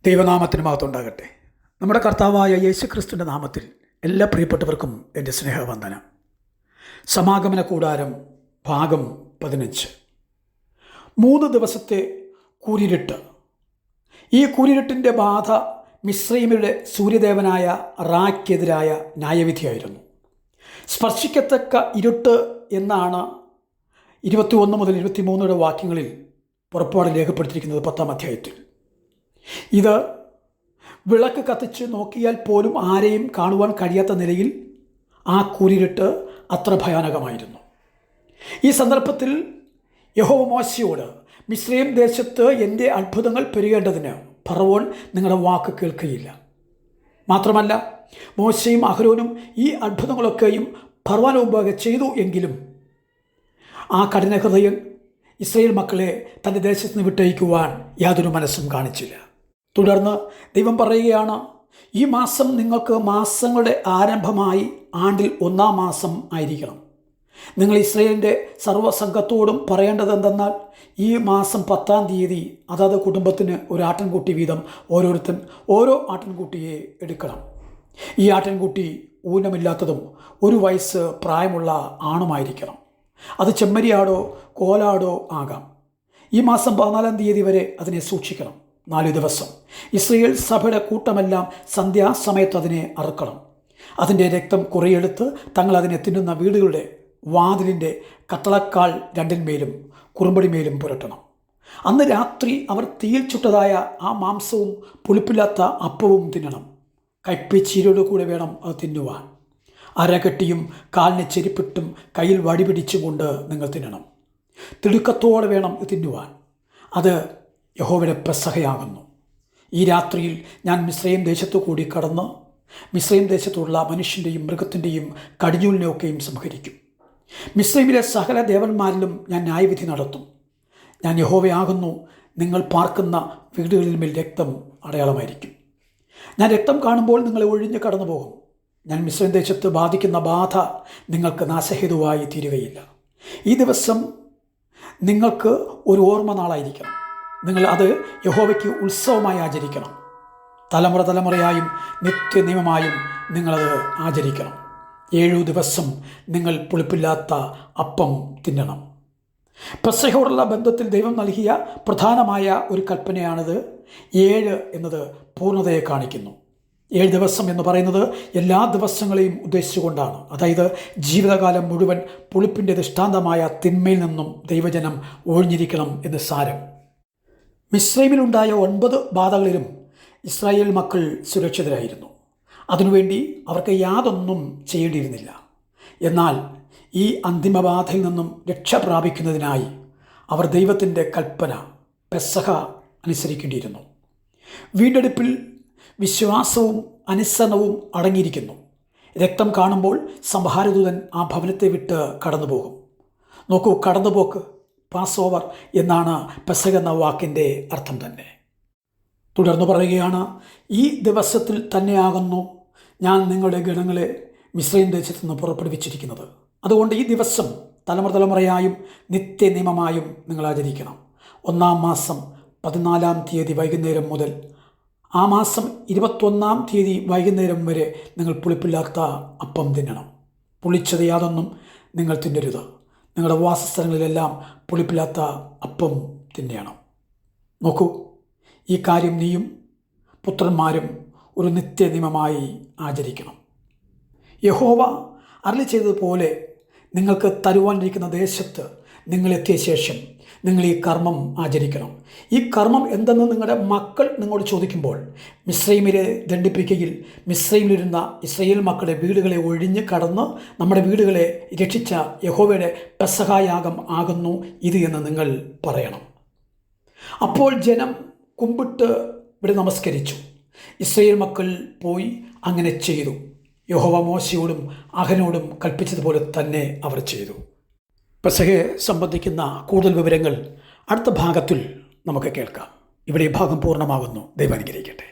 ദൈവനാമത്തിന് മഹത്വമുണ്ടാകട്ടെ. നമ്മുടെ കർത്താവായ യേശുക്രിസ്തുവിൻ്റെ നാമത്തിൽ എല്ലാ പ്രിയപ്പെട്ടവർക്കും എൻ്റെ സ്നേഹവന്ദനം. സമാഗമന കൂടാരം ഭാഗം 15. 3 ദിവസത്തെ കൂരിരുട്ട്. ഈ കൂരിരുട്ടിൻ്റെ ബാധ മിസ്രൈമിയുടെ സൂര്യദേവനായ റായ്ക്കെതിരായ ന്യായവിധിയായിരുന്നു. സ്പർശിക്കത്തക്ക ഇരുട്ട് എന്നാണ് 21 മുതൽ 23 വാക്യങ്ങളിൽ പുറപ്പാട് രേഖപ്പെടുത്തിയിരിക്കുന്നത് 10-ാം അധ്യായത്തിൽ. ഇത് വിളക്ക് കത്തിച്ച് നോക്കിയാൽ പോലും ആരെയും കാണുവാൻ കഴിയാത്ത നിലയിൽ ആ കൂരിരുട്ട് അത്ര ഭയാനകമായിരുന്നു. ഈ സന്ദർഭത്തിൽ യഹോവ മോശയോട്, മിസ്രയീം ദേശത്ത് എൻ്റെ അത്ഭുതങ്ങൾ പെരുകേണ്ടതിന് ഫറവോൻ നിങ്ങളുടെ വാക്ക് കേൾക്കുകയില്ല. മാത്രമല്ല, മോശയും അഹരോനും ഈ അത്ഭുതങ്ങളൊക്കെയും ഫറവോന് മുമ്പാകെ ചെയ്തു എങ്കിലും ആ കഠിനഹൃദയൻ ഇസ്രായേൽ മക്കളെ തൻ്റെ ദേശത്ത് നിന്ന് വിട്ടയക്കുവാൻ യാതൊരു മനസ്സും കാണിച്ചില്ല. തുടർന്ന് ദൈവം പറയുകയാണ്, ഈ മാസം നിങ്ങൾക്ക് മാസങ്ങളുടെ ആരംഭമായി ആണ്ടിൽ 1-ാം മാസം ആയിരിക്കണം. നിങ്ങൾ ഇസ്രായേലിൻ്റെ സർവ്വസംഘത്തോടും പറയേണ്ടത് എന്തെന്നാൽ, ഈ മാസം 10-ാം തീയതി അതാത് കുടുംബത്തിന് ഒരു ആട്ടിൻകുട്ടി വീതം ഓരോരുത്തൻ ഓരോ ആട്ടിൻകുട്ടിയെ എടുക്കണം. ഈ ആട്ടിൻകുട്ടി ഊനമില്ലാത്തതും 1 വയസ്സ് പ്രായമുള്ള ആണുമായിരിക്കണം. അത് ചെമ്മരിയാടോ കോലാടോ ആകാം. ഈ മാസം 14-ാം തീയതി വരെ അതിനെ സൂക്ഷിക്കണം. 4 ദിവസം ഇസ്രായേൽ സഭയുടെ കൂട്ടമെല്ലാം സന്ധ്യാസമയത്ത് അതിനെ അറുക്കണം. അതിൻ്റെ രക്തം കുറെയെടുത്ത് തങ്ങൾ അതിനെ തിന്നുന്ന വീടുകളുടെ വാതിലിൻ്റെ കട്ടളക്കാൽ 2-ന്മേലും കുറുമ്പടിമേലും പുരട്ടണം. അന്ന് രാത്രി അവർ തീയിൽ ചുട്ടതായ ആ മാംസവും പുളിപ്പില്ലാത്ത അപ്പവും തിന്നണം. കയ്പിച്ചീരോട് കൂടെ വേണം അത് തിന്നുവാൻ. അരകെട്ടിയും കാലിന് ചെരിപ്പിട്ടും കയ്യിൽ വടി പിടിച്ചുകൊണ്ട് നിങ്ങൾ തിന്നണം. തിടുക്കത്തോടെ വേണം തിന്നുവാൻ. അത് യഹോവയുടെ പെസഹയാകുന്നു. ഈ രാത്രിയിൽ ഞാൻ മിസ്രയീം ദേശത്തു കൂടി കടന്ന് മിസ്രയീം ദേശത്തുള്ള മനുഷ്യൻ്റെയും മൃഗത്തിൻ്റെയും കടിഞ്ഞൂലിനെയൊക്കെയും സംഹരിക്കും. മിസ്രയീമിലെ സകല ദേവന്മാരിലും ഞാൻ ന്യായവിധി നടത്തും. ഞാൻ യഹോവയാകുന്നു. നിങ്ങൾ പാർക്കുന്ന വീടുകളിൽ മേൽ രക്തം അടയാളമായിരിക്കും. ഞാൻ രക്തം കാണുമ്പോൾ നിങ്ങളെ ഒഴിഞ്ഞ് കടന്നു പോകും. ഞാൻ മിസ്രയീം ദേശത്ത് ബാധിക്കുന്ന ബാധ നിങ്ങൾക്ക് നാശഹേതുവായി തീരുകയില്ല. ഈ ദിവസം നിങ്ങൾക്ക് ഒരു ഓർമ്മ നാളായിരിക്കണം. നിങ്ങൾ അത് യഹോവയ്ക്ക് ഉത്സവമായി ആചരിക്കണം. തലമുറയായും നിത്യനിയമമായും നിങ്ങളത് ആചരിക്കണം. 7 ദിവസം നിങ്ങൾ പുളിപ്പില്ലാത്ത അപ്പം തിന്നണം. പെസഹയോടുള്ള ബന്ധത്തിൽ ദൈവം നൽകിയ പ്രധാനമായ ഒരു കൽപ്പനയാണിത്. 7 എന്നത് പൂർണ്ണതയെ കാണിക്കുന്നു. 7 ദിവസം എന്ന് പറയുന്നത് എല്ലാ ദിവസങ്ങളെയും ഉദ്ദേശിച്ചുകൊണ്ടാണ്. അതായത് ജീവിതകാലം മുഴുവൻ പുളിപ്പിൻ്റെ ദൃഷ്ടാന്തമായ തിന്മയിൽ നിന്നും ദൈവജനം ഒഴിഞ്ഞിരിക്കണം എന്ന് സാരം. മിസ്രൈമിലുണ്ടായ 9 ബാധകളിലും ഇസ്രായേൽ മക്കൾ സുരക്ഷിതരായിരുന്നു. അതിനുവേണ്ടി അവർക്ക് യാതൊന്നും ചെയ്യേണ്ടിയിരുന്നില്ല. എന്നാൽ ഈ അന്തിമബാധയിൽ നിന്നും രക്ഷ പ്രാപിക്കുന്നതിനായി അവർ ദൈവത്തിൻ്റെ കൽപ്പന പെസഹ അനുസരിക്കേണ്ടിയിരുന്നു. വീണ്ടെടുപ്പിൽ വിശ്വാസവും അനുസരണവും അടങ്ങിയിരിക്കുന്നു. രക്തം കാണുമ്പോൾ സംഹാരദൂതൻ ആ ഭവനത്തെ വിട്ട് കടന്നുപോകും. നോക്കൂ, കടന്നുപോക്ക്, പാസ് ഓവർ എന്നാണ് പെസഹ എന്ന വാക്കിൻ്റെ അർത്ഥം തന്നെ. തുടർന്ന് പറയുകയാണ്, ഈ ദിവസത്തിൽ തന്നെയാകുന്നു ഞാൻ നിങ്ങളുടെ ഗണങ്ങളെ മിസ്രയീം ദേശത്ത് നിന്ന് പുറപ്പെടുവിച്ചിരിക്കുന്നത്. അതുകൊണ്ട് ഈ ദിവസം തലമുറയായും നിത്യനിയമമായും നിങ്ങൾ ആചരിക്കണം. 1-ാം മാസം 14-ാം തീയതി വൈകുന്നേരം മുതൽ ആ മാസം 21-ാം തീയതി വൈകുന്നേരം വരെ നിങ്ങൾ പുളിപ്പില്ലാത്ത അപ്പം തിന്നണം. പുളിച്ചത് യാതൊന്നും നിങ്ങൾ തിന്നരുത്. നിങ്ങളുടെ വാസസ്ഥലങ്ങളിലെല്ലാം പുളിപ്പില്ലാത്ത അപ്പം തിന്നണം. നോക്കൂ, ഈ കാര്യം നീയും പുത്രന്മാരും ഒരു നിത്യനിയമമായി ആചരിക്കണം. യഹോവ അരുളി ചെയ്തതുപോലെ നിങ്ങൾക്ക് തരുവാനിരിക്കുന്ന ദേശത്ത് നിങ്ങളെത്തിയ ശേഷം നിങ്ങൾ ഈ കർമ്മം ആചരിക്കണം. ഈ കർമ്മം എന്തെന്ന് നിങ്ങളുടെ മക്കൾ നിങ്ങളോട് ചോദിക്കുമ്പോൾ, മിസ്രയീമിനെ ദണ്ഡിപ്പിക്കയിൽ മിസ്രയീമിലിരുന്ന ഇസ്രായേൽ മക്കളുടെ വീടുകളെ ഒഴിഞ്ഞ് കടന്ന് നമ്മുടെ വീടുകളെ രക്ഷിച്ച യഹോവയുടെ പെസഹായാഗം ആകുന്നു ഇത് എന്ന് നിങ്ങൾ പറയണം. അപ്പോൾ ജനം കുമ്പിട്ട് ഇവിടെ നമസ്കരിച്ചു. ഇസ്രായേൽ മക്കൾ പോയി അങ്ങനെ ചെയ്തു. യഹോവ മോശയോടും അഹരോനും കൽപ്പിച്ചതുപോലെ തന്നെ അവർ ചെയ്തു. പെസഹയെ സംബന്ധിക്കുന്ന കൂടുതൽ വിവരങ്ങൾ അടുത്ത ഭാഗത്തിൽ നമുക്ക് കേൾക്കാം. ഇവിടെ ഈ ഭാഗം പൂർണ്ണമാകുന്നു. ദൈവം അനുഗ്രഹിക്കട്ടെ.